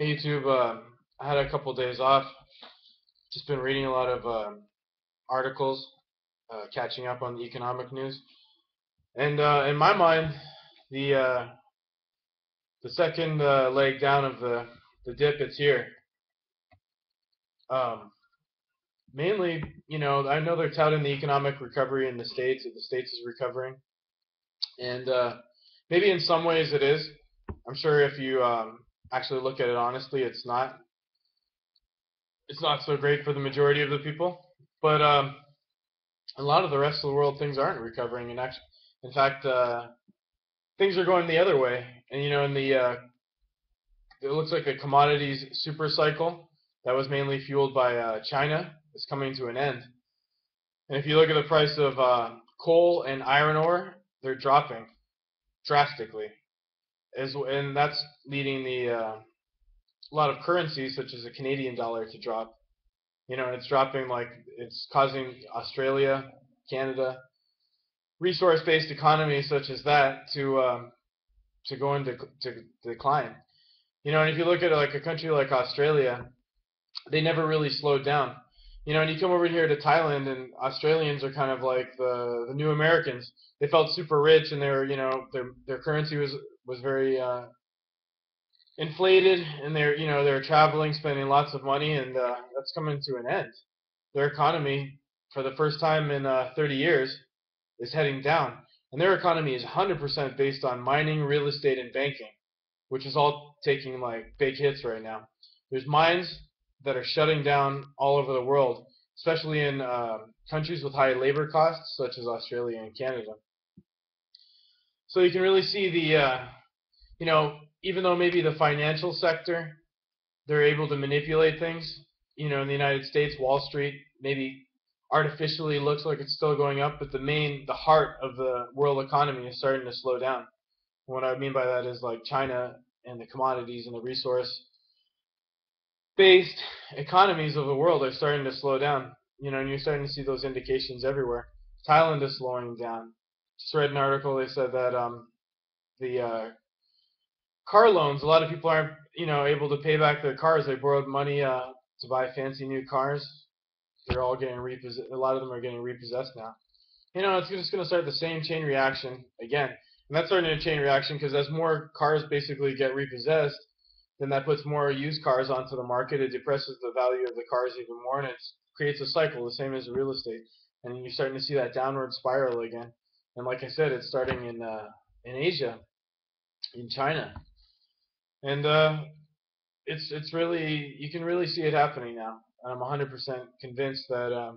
Hey YouTube, I had a couple days off. Just been reading a lot of articles, catching up on the economic news. And in my mind, the uh, the second leg down of the dip, it's here. Um, Mainly, I know they're touting the economic recovery in the states, that the states is recovering, and maybe in some ways it is. I'm sure if you actually look at it honestly, it's not. It's not so great for the majority of the people, but a lot of the rest of the world, things aren't recovering, and actually, in fact, things are going the other way. And in it looks like a commodities super cycle that was mainly fueled by China is coming to an end. And if you look at the price of coal and iron ore, they're dropping drastically, and that's leading a lot of currencies such as the Canadian dollar to drop. And it's dropping, like it's causing Australia, Canada, resource-based economies such as that to go into to decline. And if you look at like a country like Australia, they never really slowed down. And you come over here to Thailand, and Australians are kind of like the new Americans. They felt super rich, and their currency was very inflated, and they're traveling, spending lots of money, and that's coming to an end. Their economy, for the first time in 30 years, is heading down. And their economy is 100% based on mining, real estate, and banking, which is all taking like big hits right now. There's mines that are shutting down all over the world, especially in countries with high labor costs, such as Australia and Canada. So you can really see even though maybe the financial sector, they're able to manipulate things. In the United States, Wall Street maybe artificially looks like it's still going up, but the heart of the world economy is starting to slow down. What I mean by that is like China and the commodities and the resource-based economies of the world are starting to slow down. And you're starting to see those indications everywhere. Thailand is slowing down. Just read an article. They said that the car loans, a lot of people aren't able to pay back their cars. They borrowed money to buy fancy new cars. They're all getting repossessed. A lot of them are getting repossessed now. It's just going to start the same chain reaction again. And that's starting a chain reaction because as more cars basically get repossessed, then that puts more used cars onto the market. It depresses the value of the cars even more, and it creates a cycle, the same as real estate. And you're starting to see that downward spiral again. And like I said, it's starting in Asia, in China, and it's really, you can really see it happening now. And I'm 100% convinced that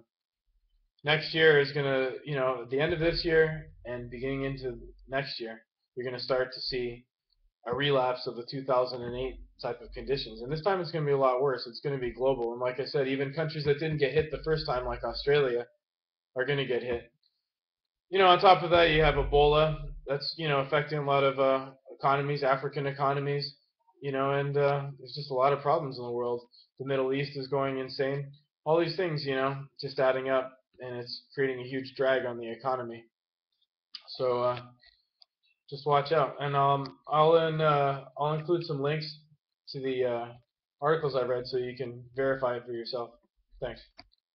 next year is gonna, at the end of this year and beginning into next year, you're gonna start to see a relapse of the 2008 type of conditions. And this time it's going to be a lot worse. It's going to be global. And like I said, even countries that didn't get hit the first time, like Australia, are going to get hit. On top of that, you have Ebola. That's, affecting a lot of economies, African economies, and there's just a lot of problems in the world. The Middle East is going insane. All these things, just adding up, and it's creating a huge drag on the economy. So, just watch out, and I'll include some links to the articles I read so you can verify it for yourself. Thanks.